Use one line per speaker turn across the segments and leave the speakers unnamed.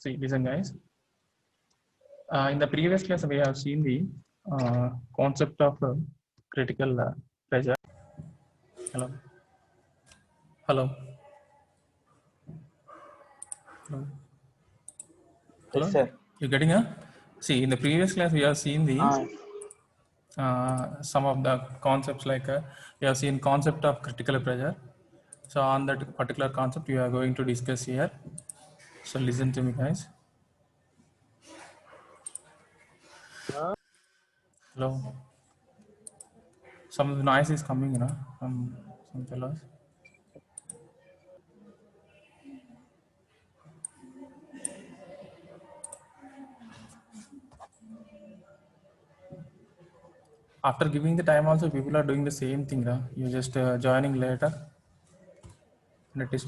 See, listen, guys. In the previous class, we have seen the concept of critical pressure. Hello. Hello. Hello. Hello.
Yes, sir.
You getting a? See, in the previous class, we have seen the some of the concepts like we have seen concept of critical pressure. So on that particular concept, we are going to discuss here. So listen to me, guys. Hello. Some of the noise is coming, you know, from some fellows. After giving the time also, people are doing the same thing. You just joining later. And it is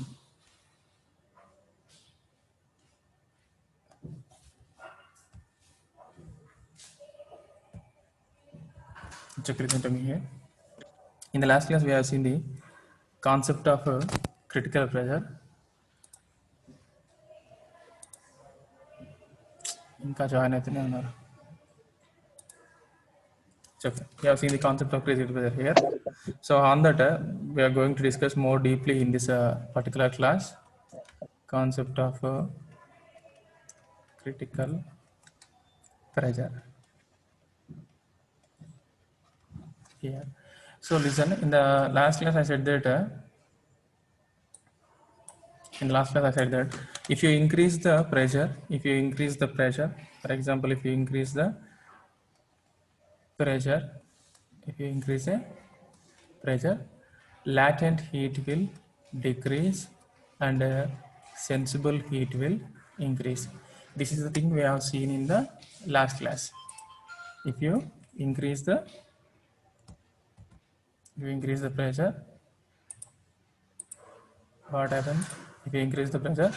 check listen to me here. In the last class, we have seen the concept of critical pressure. Inka join aitune unnaru. Check. We have seen the concept of critical pressure here. So on that, we are going to discuss more deeply in this particular class. Concept of critical pressure. Here. So listen, in the last class I said that if you increase the pressure, for example, if you increase the pressure, latent heat will decrease and sensible heat will increase. This is the thing we have seen in the last class. If you increase the pressure, what happens? If you increase the pressure,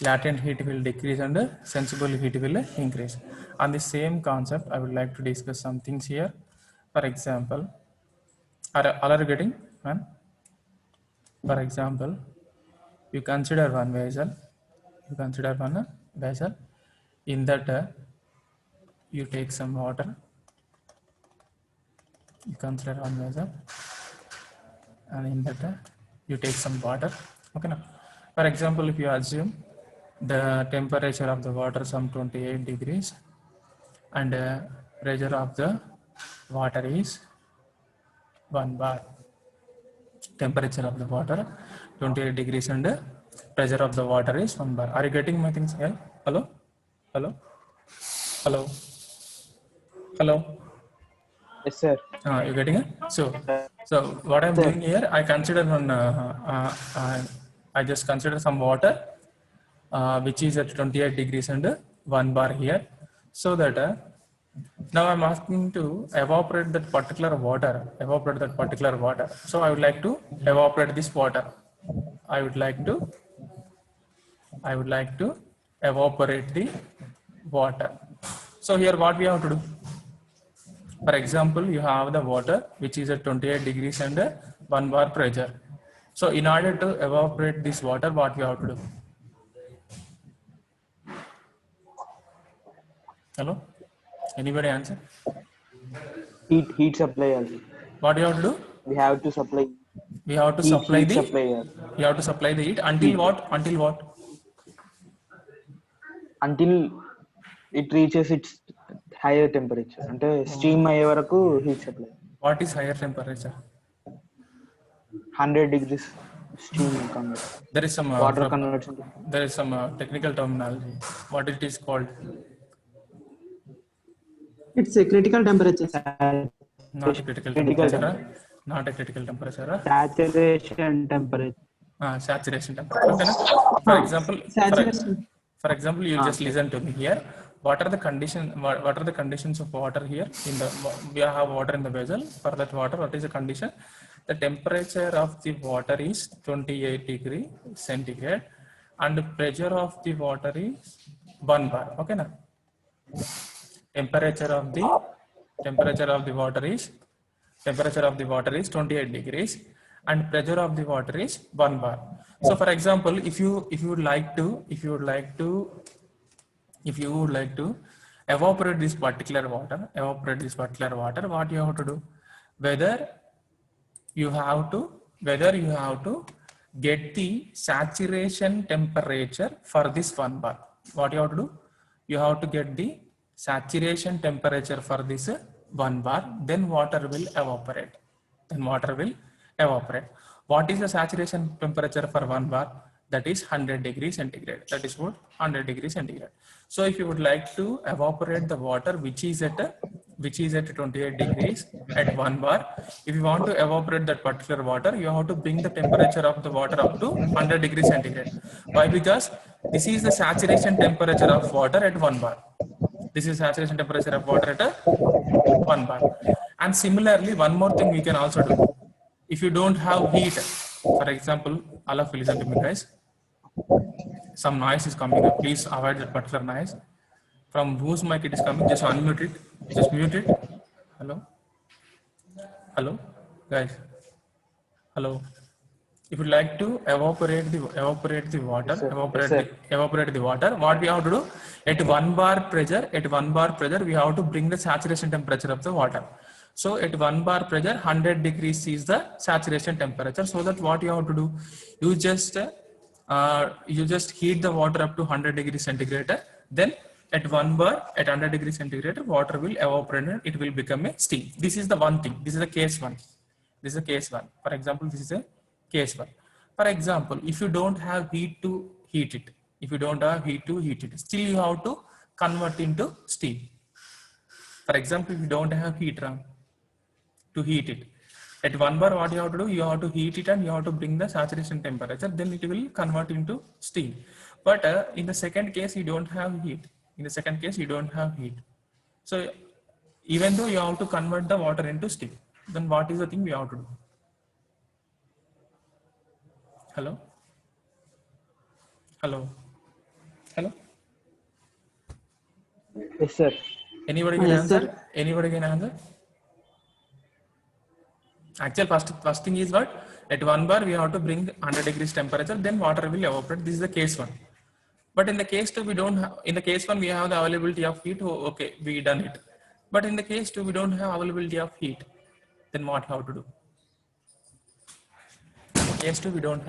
latent heat will decrease and sensible heat will increase. On the same concept, I would like to discuss some things here. For example, are you getting? For example, you consider one vessel. In that, you take some water. You consider one vessel, and in that, you take some water. Okay, now, for example, if you assume the temperature of the water some 28 degrees and pressure of the water is 1 bar. Temperature of the water 28 degrees and pressure of the water is 1 bar. Are you getting my things here? Hello?
Yes, sir.
You getting it? So what I'm doing here, I consider one. I just consider some water, which is at 28 degrees and 1 bar here. So that now I'm asking to evaporate that particular water. So I would like to evaporate this water. I would like to evaporate the water. So here what we have to do? For example, you have the water which is at 28 degrees and 1 bar pressure. So in order to evaporate this water, what we have to do? Hello? Anybody answer?
Heat supply also.
What do you have to do?
We have to supply.
We have to supply the heat until what?
Until it reaches its higher temperature. అంటే steam అయ్యే వరకు heat supply.
What is higher temperature?
100 degrees steam conversion.
There is some
water conversion.
There is some technical terminology. What it is called?
It's a critical temperature.
Not a critical temperature. Not a critical temperature.
Saturation temperature.
Saturation temperature. Okay, no? For example, you just listen to me here. What are the conditions of water here? We have water in the vessel. For that water, what is the condition? The temperature of the water is 28 degree centigrade and the pressure of the water is 1 bar. Okay, na? Temperature of the water is 28 degrees and pressure of the water is 1 bar. So for example, if you would like to if you would like to evaporate this particular water, what you have to do? Whether you have to get the saturation temperature for this 1 bar. What you have to do? You have to get the saturation temperature for this 1 bar, then water will evaporate. What is the saturation temperature for 1 bar? That is 100 degrees centigrade. That is what? 100 degrees centigrade. So if you would like to evaporate the water which is at 28 degrees at 1 bar, if you want to evaporate that particular water, you have to bring the temperature of the water up to 100 degrees centigrade. Why? Because this is the saturation temperature of water at 1 bar. This is saturation temperature of water at a 1 bar. And similarly, one more thing we can also do. If you don't have heat, for example, all of you listen to me, guys. Some noise is coming up. Please avoid that particular noise. From whose mic it is coming? Just unmute it. Just mute it. Hello? Hello? Guys? Hello? If you'd like to evaporate the water, evaporate the water, what we have to do? At 1 bar pressure, we have to bring the saturation temperature of the water. So at 1 bar pressure, 100 degrees is the saturation temperature. So that what you have to do? You just heat the water up to 100 degrees centigrade. Then at 1 bar, at 100 degrees centigrade, water will evaporate and it will become a steam. This is the one thing. This is the case one. For example, this is a case one. For example, if you don't have heat to heat it, still you have to convert into steam. For example, if you don't have heat to heat it, at 1 bar, what you have to do? You have to heat it and you have to bring the saturation temperature. Then it will convert into steam. But in the second case, you don't have heat. So even though you have to convert the water into steam, then what is the thing we have to do? Hello?
Yes, sir.
Anybody can
Yes,
answer?
sir.
Actually, first thing is what? At 1 bar, we have to bring 100 degrees temperature, then water will evaporate. This is the case one. But in the case two, we don't have, in the case one, we have the availability of heat. Oh, okay, we done it. But in the case two, we don't have availability of heat. Then what have to do? In the case two, we don't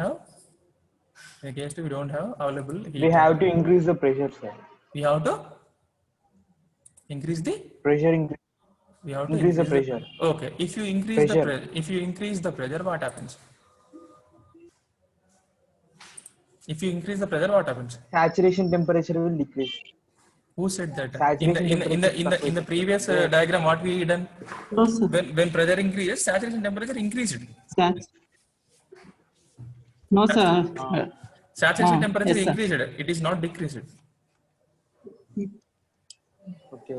have available heat.
We have to increase the pressure, sir.
We have to increase the
Pressure
we have to
increase the pressure.
Okay, if you increase the pressure, what happens? If you increase the pressure, what happens?
Saturation temperature will decrease.
Who said that?
Saturation
In the previous diagram, what we done?
No, sir.
When pressure increases, saturation temperature increased.
No, sir.
Saturation temperature
yes, sir.
increased. It is not decreased.
Okay.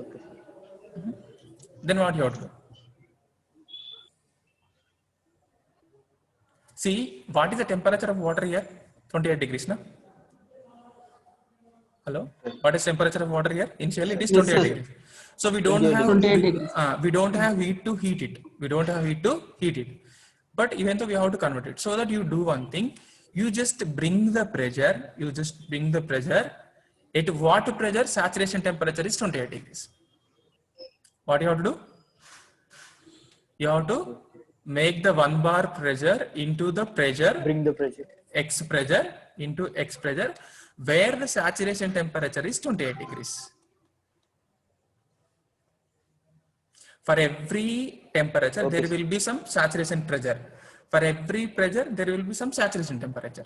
Then what you have to do? See, what is the temperature of water here? 28 degrees, no? Hello? What is temperature of water here? Initially, it is 28 degrees. So we don't have
28 degrees.
We don't have heat to heat it. But even though we have to convert it, so that you do one thing, you just bring the pressure. At what pressure? Saturation temperature is 28 degrees. What you have to do? You have to make the 1 bar pressure into the pressure.
Bring the pressure.
X pressure into X pressure, where the saturation temperature is 28 degrees. For every temperature, there will be some saturation pressure. For every pressure, there will be some saturation temperature.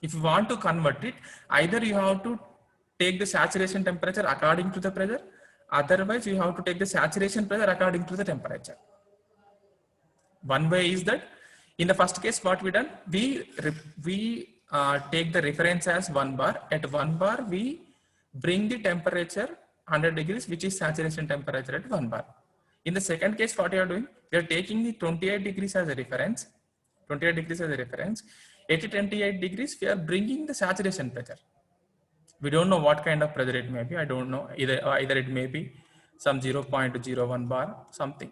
If you want to convert it, either you have to take the saturation temperature according to the pressure, otherwise you have to take the saturation pressure according to the temperature. One way is that in the first case, what we done, we take the reference as 1 bar. At 1 bar, we bring the temperature 100 degrees, which is saturation temperature at 1 bar. In the second case, what you are doing, we are taking the 28 degrees as a reference. At 28 degrees, we are bringing the saturation pressure. We don't know what kind of pressure it may be. I don't know. Either it may be some 0.01 bar, something.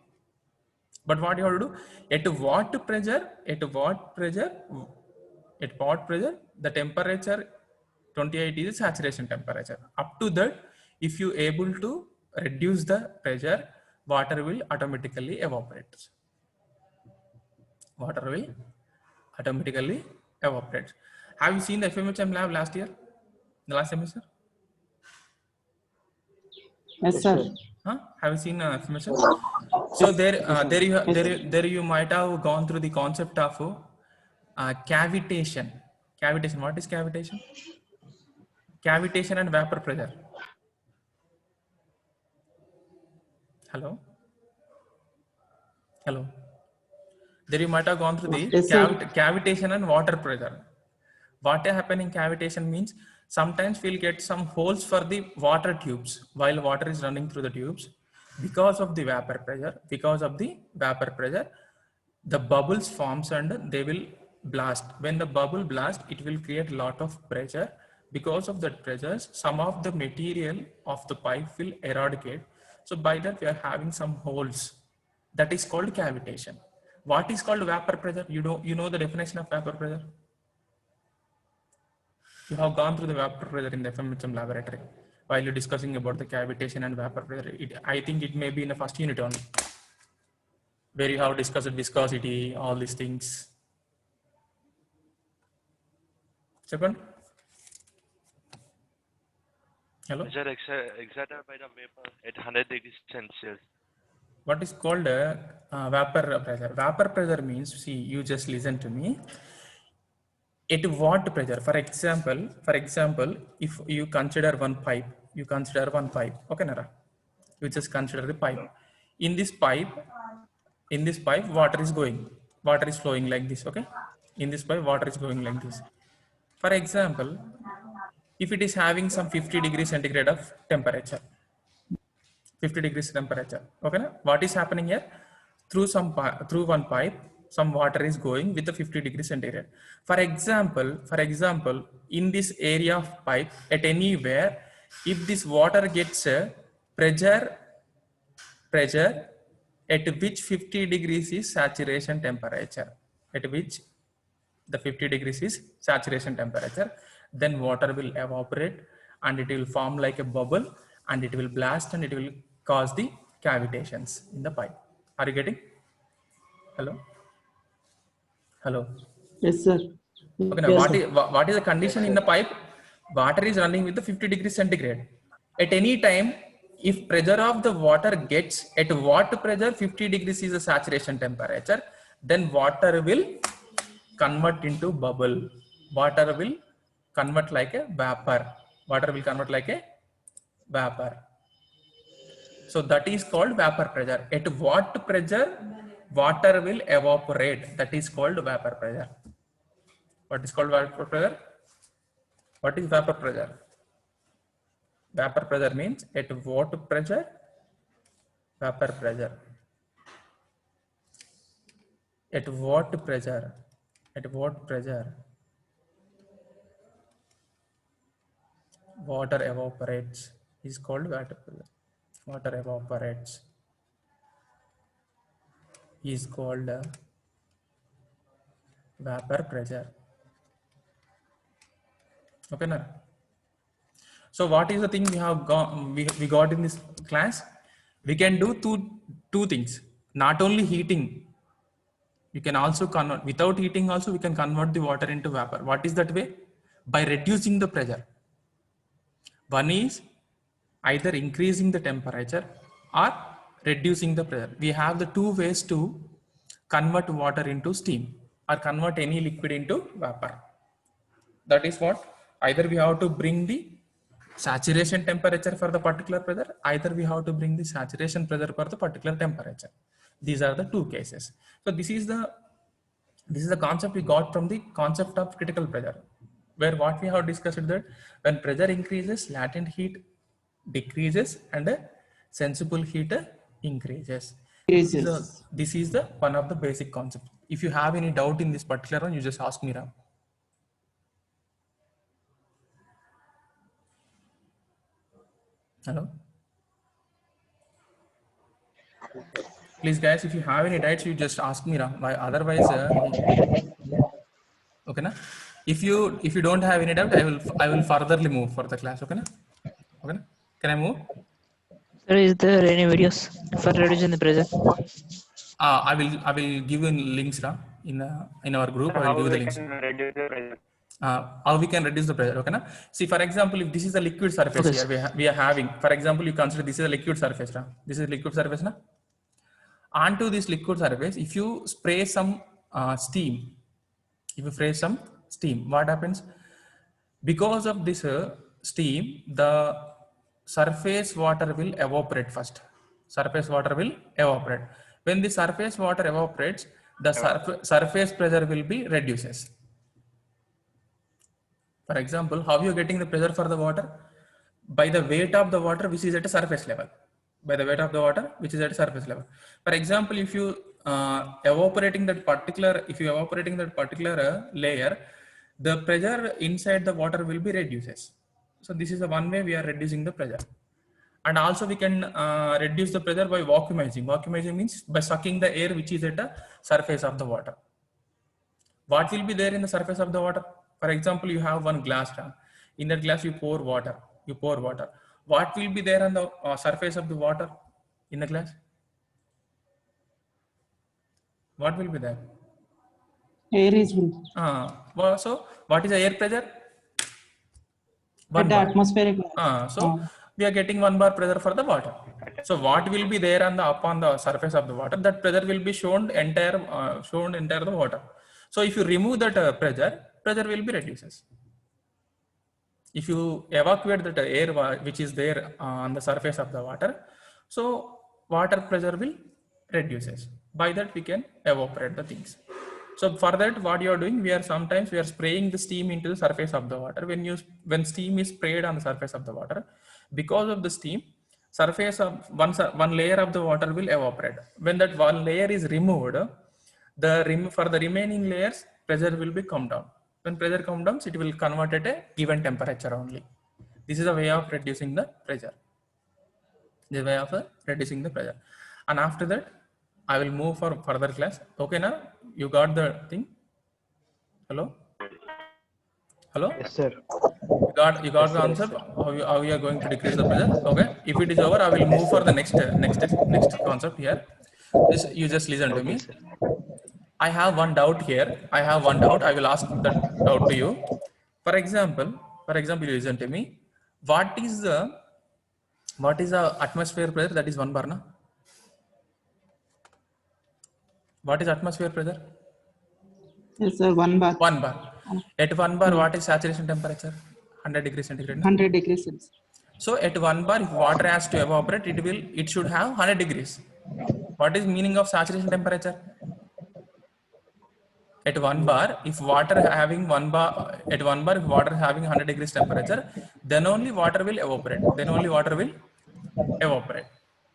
But what you have to do, at what pressure, the temperature 28 is saturation temperature. Up to that, if you able to reduce the pressure, water will automatically evaporate. Water will automatically evaporate. Have you seen the FMHM lab last year, the last semester?
Yes, sir.
Huh? Have you seen FMHM? So there you might have gone through the concept of cavitation. Cavitation. What is cavitation? Cavitation and vapor pressure. Hello. Hello. There you might have gone through the
Yes, sir.
cavitation and water pressure. What happen in cavitation means sometimes we'll get some holes for the water tubes while water is running through the tubes because of the vapor pressure. Because of the vapor pressure, the bubbles forms and they will blast. When the bubble blast, it will create a lot of pressure. Because of that pressures, some of the material of the pipe will eradicate. So by that we are having some holes. That is called cavitation. What is called vapor pressure? You know the definition of vapor pressure? You have gone through the vapor pressure in the FMHM laboratory while you're discussing about the cavitation and vapor pressure. I think it may be in the first unit only, where you have discussed viscosity, all these things. Second? Hello?
Measure excited by the vapor at 100 degrees Celsius.
What is called vapor pressure? Vapor pressure means, see, you just listen to me. At what pressure? For example, if you consider one pipe, okay, Nara? You just consider the pipe. In this pipe, water is flowing like this, okay? In this pipe, water is going like this. For example, if it is having some 50 degrees centigrade of temperature, 50 degrees temperature, okay? Na? What is happening here? Through one pipe, some water is going with the 50 degrees centigrade. For example, in this area of pipe, at anywhere, if this water gets pressure at which 50 degrees is saturation temperature, at which the 50 degrees is saturation temperature, then water will evaporate and it will form like a bubble and it will blast and it will cause the cavitations in the pipe. Are you getting? Hello? Hello?
Yes, sir.
Okay, now
Yes,
what
sir.
what is the condition in the pipe? Water is running with the 50 degrees centigrade. At any time, if pressure of the water gets at what pressure 50 degrees is the saturation temperature, then water will convert into bubble. Water will convert like a vapor. Water will convert like a vapor. So that is called vapor pressure. At what pressure water will evaporate? That is called vapor pressure. What is called vapor pressure? What is vapor pressure? Vapor pressure means at what pressure? Vapor pressure. At what pressure? At what pressure water evaporates is called vapor pressure. Water evaporates is called vapor pressure. Okay, na? So what is the thing we got in this class? We can do two things. Not only heating, you can also convert, without heating also we can convert the water into vapor. What is that way? By reducing the pressure. One is either increasing the temperature or reducing the pressure. We have the two ways to convert water into steam or convert any liquid into vapor. That is what? Either we have to bring the saturation temperature for the particular pressure, either we have to bring the saturation pressure for the particular temperature. These are the two cases. So this is the concept we got from the concept of critical pressure, where what we have discussed that when pressure increases, latent heat decreases and sensible heat increases. This is the one of the basic concepts. If you have any doubt in this particular one, you just ask me, Ram. Hello? Please guys, if you have any doubts, you just ask me, Ram. Otherwise, okay na? if you don't have any doubt, I will furtherly move for the class. Okay, na? Okay, na? Can I move?
Sir, is there any videos for reducing the pressure?
I will give you links na, in our group. I will give you the links. How we can reduce the pressure. Okay, na? See, for example, if this is a liquid surface
Okay,
here, we are having. For example, you consider this is a liquid surface. Na? This is liquid surface, na? Onto this liquid surface, if you spray some steam, what happens? Because of this steam, the surface water will evaporate first. Surface water will evaporate. When the surface water evaporates, the surface pressure will be reduces. For example, how you are getting the pressure for the water? By the weight of the water which is at a surface level. By the weight of the water which is at a surface level. For example, if you evaporating that particular layer, the pressure inside the water will be reduces. So this is the one way we are reducing the pressure. And also we can reduce the pressure by vacuumizing. Vacuumizing means by sucking the air which is at the surface of the water. What will be there in the surface of the water? For example, you have one glass jar. In that glass, you pour water. What will be there on the surface of the water in the glass? What will be there?
Air is full.
So what is the air pressure?
At the atmospheric.
So we are getting 1 bar pressure for the water. So what will be there upon the surface of the water? That pressure will be shown entire the water. So if you remove that pressure will be reduces. If you evacuate that air which is there on the surface of the water, so water pressure will reduces. By that we can evaporate the things. So for that, what you are doing, we are spraying the steam into the surface of the water. When steam is sprayed on the surface of the water, because of the steam, surface of one layer of the water will evaporate. When that one layer is removed, for the remaining layers, pressure will be come down. When pressure comes down, it will convert at a given temperature only. This is a way of reducing the pressure. And after that, I will move for further class. Okay, now you got the thing. Hello.
Yes, sir.
You got the answer. How you are going to decrease the pressure? Okay. If it is over, I will move for the next concept here. You just listen to me.
Sir.
I have one doubt here. I will ask that doubt to you. For example, you listen to me. What is the atmosphere pressure? That is 1 bar, na? What is atmosphere pressure?
Yes, sir. 1 bar.
1 bar. At 1 bar, what is saturation temperature? 100 degrees centigrade.
100 degrees Celsius.
So at 1 bar, if water has to evaporate, it should have 100 degrees. What is meaning of saturation temperature? At 1 bar, if water having 100 degrees temperature, then only water will evaporate.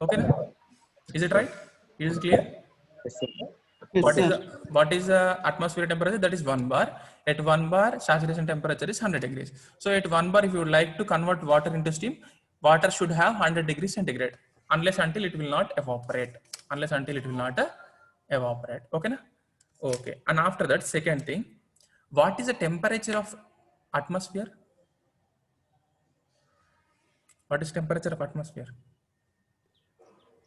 Okay, na? Is it right? Is it clear?
Yes, sir.
Yes, sir.
What is the atmospheric temperature? That is 1 bar. At 1 bar, saturation temperature is 100 degrees. So at 1 bar, if you would like to convert water into steam, water should have 100 degrees centigrade, unless until it will not evaporate. Okay, na? Okay. And after that, second thing, what is the temperature of atmosphere? What is temperature of atmosphere?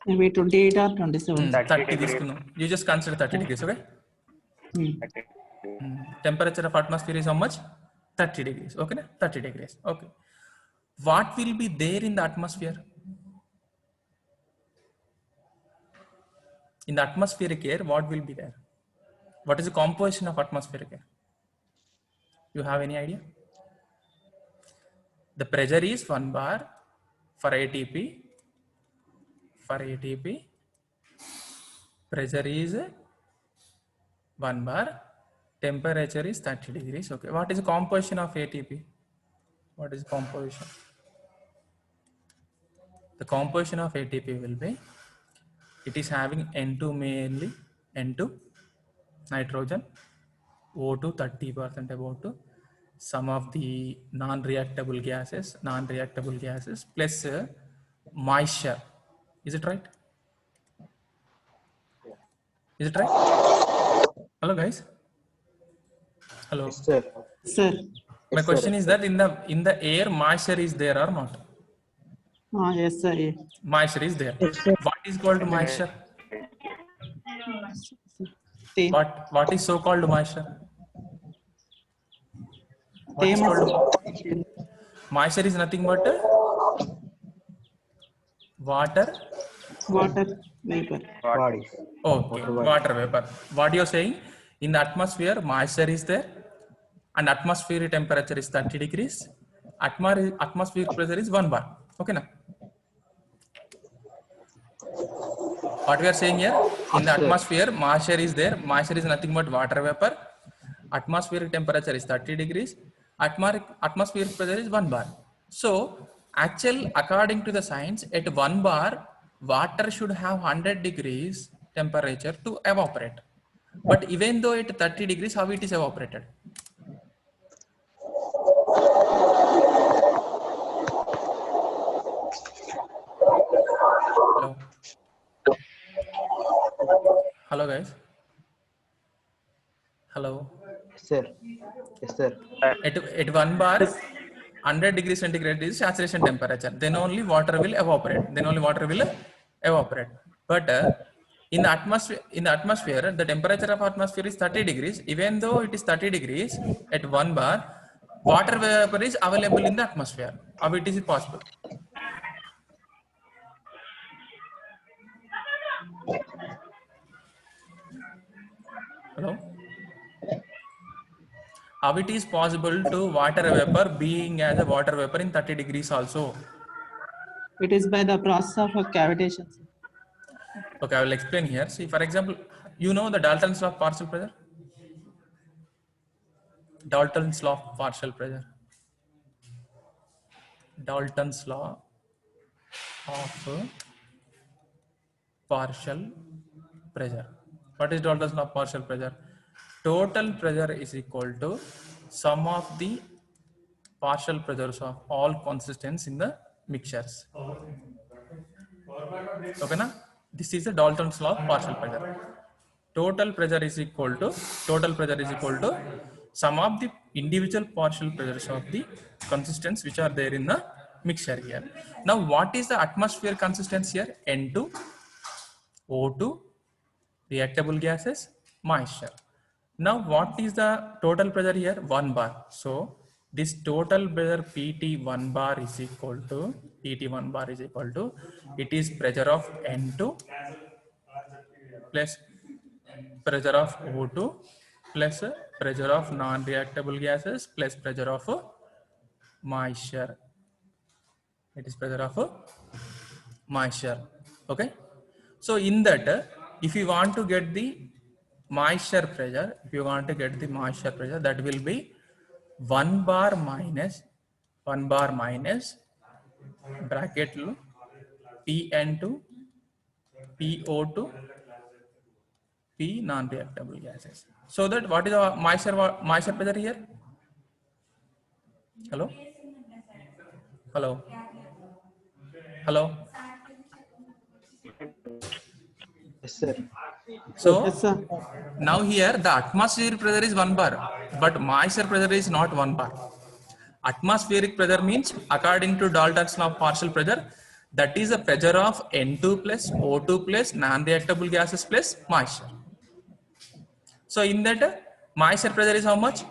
Maybe 28 or 27.
30 degrees. You just consider 30 degrees, okay? Temperature of atmosphere is how much? 30 degrees. Okay, na? 30 degrees. Okay. What will be there in the atmosphere? In the atmospheric air, what will be there? What is the composition of atmospheric air? You have any idea? The pressure is 1 bar for ATP. Pressure is 1 bar. Temperature is 30 degrees. Okay. What is the composition of ATP? What is the composition? The composition of ATP will be, it is having N2 mainly, N2, nitrogen, O2 30% about to, some of the non-reactable gases plus moisture. Is it right? Hello guys. Hello.
Yes, sir.
Sir.
My question is that in the air moisture is there or not?
Yes, sir. Yeah.
Moisture is there.
Yes, sir.
What is called moisture?
Tem.
What is so called moisture? What is
Tem.
called moisture is nothing but water.
Water vapor.
Bodies.
Okay, water vapor. What you are saying? In the atmosphere, moisture is there, and atmospheric temperature is 30 degrees. Atmospheric pressure is 1 bar. Okay, na? What we are saying here, in the atmosphere, moisture is there. Moisture is nothing but water vapor. Atmospheric temperature is 30 degrees. Atmospheric pressure is 1 bar. So, according to the science, at 1 bar, water should have 100 degrees temperature to evaporate. But even though at 30 degrees, how it is evaporated? Hello. Hello guys. Hello.
Yes, sir. Yes, sir.
At 1 bar, 100 degrees centigrade is saturation temperature. Then only water will evaporate. But in the atmosphere, the temperature of atmosphere is 30 degrees. Even though it is 30 degrees at 1 bar, water vapor is available in the atmosphere. How it is possible? Hello? How it is possible to water vapor being as a water vapor in 30 degrees also?
It is by the process of cavitation. Sir.
Okay, I will explain here. See, for example, you know the Dalton's law of partial pressure? Dalton's law of partial pressure. Dalton's law of partial pressure. What is Dalton's law of partial pressure? Total pressure is equal to sum of the partial pressures of all constituents in the mixtures. Okay, na? This is the Dalton's law of partial pressure. Total pressure is equal to sum of the individual partial pressures of the constituents which are there in the mixture here. Now, what is the atmosphere consistency here? N2, O2, reactable gases, moisture. Now, what is the total pressure here? 1 bar. So, this total pressure PT1 bar is equal to, it is pressure of N2 plus pressure of O2 plus pressure of non-reactable gases plus pressure of moisture. It is pressure of moisture. Okay. So, in that, if you want to get the moisture pressure, that will be 1 bar minus bracket PN2, PO2, P non-reactable gases. So that what is the moisture pressure here? Hello?
Yes, sir.
So
Yes, sir.
now here the atmospheric pressure is 1 bar, but moisture pressure is not 1 bar. Atmospheric pressure means, according to Dalton's law of partial pressure, that is the pressure of N2 plus O2 plus non-reactable gases plus moisture. So in that, moisture pressure is how much?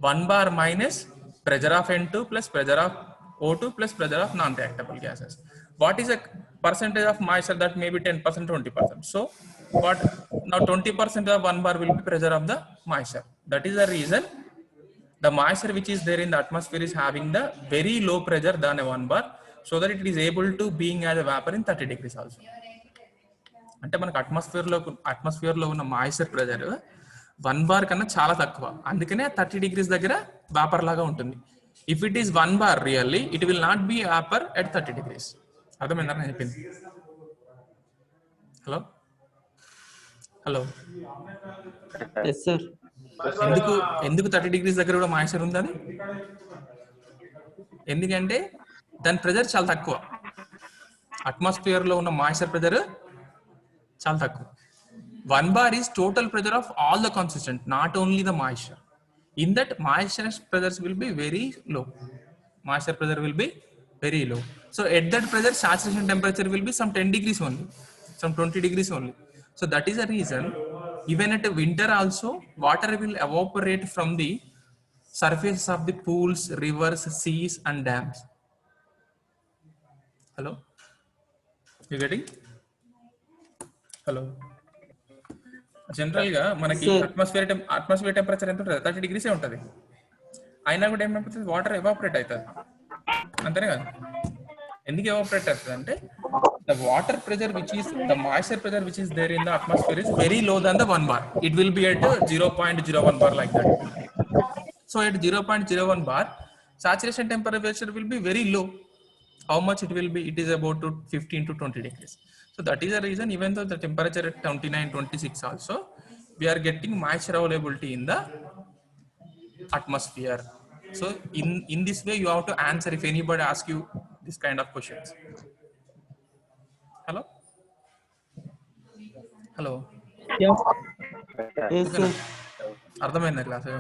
1 bar minus pressure of N2 plus pressure of O2 plus pressure of non-reactable gases. What is the percentage of moisture? That may be 10%, 20%. So what now 20% of 1 bar will be pressure of the moisture. That is the reason the moisture which is there in the atmosphere is having the very low pressure than a 1 bar, so that it is able to being as a vapor in 30 degrees also. అంటే మనకు అట్మాస్ఫియర్లో ఉన్న moisture pressure 1 bar కన్నా చాలా తక్కువ, అందుకనే 30 degrees దగ్గర vapour లాగా ఉంటుంది. If it is 1 bar really it will not be vapour at 30 degrees. అర్థమైందని చెప్పింది. Hello
Yes, sir.
ఎందుకు 30 డిగ్రీస్ దగ్గర కూడా మాయిశ్చర్ ఉందని? ఎందుకంటే దాని ప్రెజర్ చాలా తక్కువ. అట్మాస్ఫియర్లో ఉన్న మాయిశ్చర్ ప్రెజర్ చాలా తక్కువ. 1 bar is total pressure of all the constituent, not only the moisture. In that, moisture pressures will be very low. Moisture pressure will be very low. So at that pressure, saturation temperature will be some 10 degrees only, some 20 degrees only. So that is the reason, even at winter also, water will evaporate from the surface of the pools, rivers, seas and dams. Hello? You getting? Hello? జనరల్గా మనకి
Sir.
Atmosphere temperature ఎంత ఉంటుంది? 30 degrees ఉంటుంది. అయినా కూడా ఏమైపోతుంది, water evaporate అవుతుంది, అంతేనే కదా? ఎందుకు ఎవాపరేట్ అవుతుంది అంటే the water pressure which is the moisture pressure which is there in the atmosphere is very low than the 1 bar. It will be at 0.01 bar like that. So at 0.01 bar, saturation temperature will be very low. How much it will be? It is about 15 to 20 degrees. So that is the reason, even though the temperature at 29, 26 also, we are getting moisture availability in the atmosphere. So in this way, you have to answer if anybody asks you this kind of questions. Hello? Hello?
Yes, sir.
అర్థమైందా class?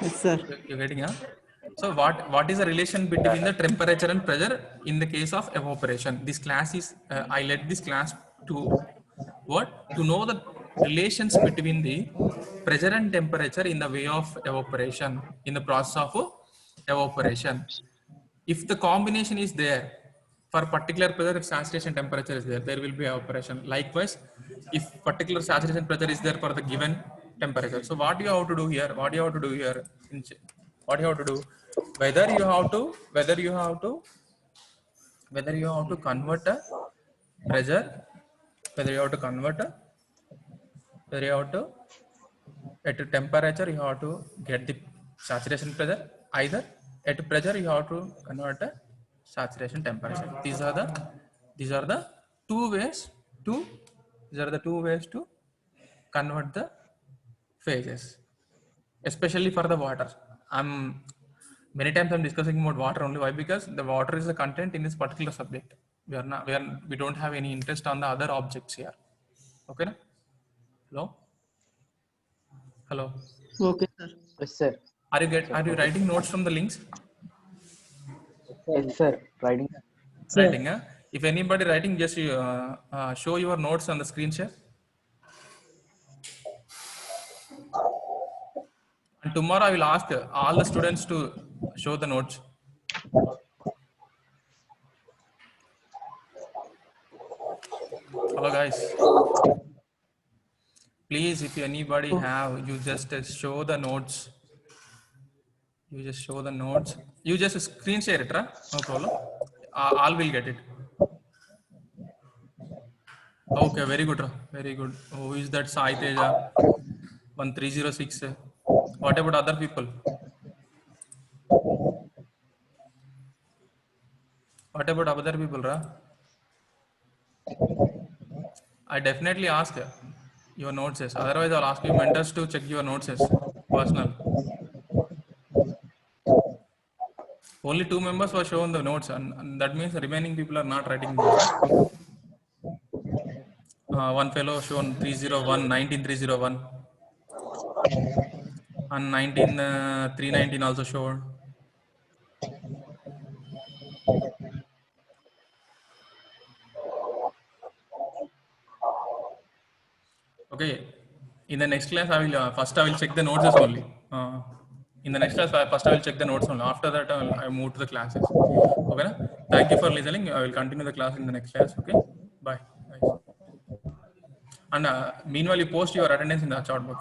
Yes, sir.
You're getting it? So what is the relation between the temperature and pressure in the case of evaporation? This class is, I led this class to what? To know the relations between the pressure and temperature in the way of evaporation, in the process of evaporation. If the combination is there, for particular pressure, if saturation temperature is there, there will be evaporation. Likewise, if particular saturation pressure is there for the given temperature. So what you have to do here? What you have to do here? What you have to do? Whether you have to convert a pressure, whether you have to convert a, whether you have to at a temperature you have to get the saturation pressure. Either at pressure you have to convert a saturation temperature. These are the two ways to convert the phases, especially for the water. Many times I'm discussing about water only. Why? Because the water is the content in this particular subject. We don't have any interest on the other objects here. Okay na? Hello?
Okay, sir.
Yes, sir.
Are you writing notes from the links?
Yes, sir. Writing.
Writing, huh? If anybody writing, just show your notes on the screen share. And tomorrow I will ask all the students to show the notes. Hello guys. Please, if anybody have, you just show the notes. You just show the notes. You just screen share it, right? No problem. All will get it. Okay, very good, very good. Who is that? Sai Teja 1306. What about other people? What about other people, Ra? I definitely ask your notes. Otherwise, I'll ask you mentors to check your notes. Personal. Only 2 members were shown the notes, and that means the remaining people are not writing notes. One fellow shown 19301, and 319 also shown. Okay, in the next class I will check the notes only. In the next class first I will check the notes only. After that I move to the classes. Okay, thank you for listening. I will continue the class in the next class. Okay, bye. Nice. And meanwhile you post your attendance in the chat box.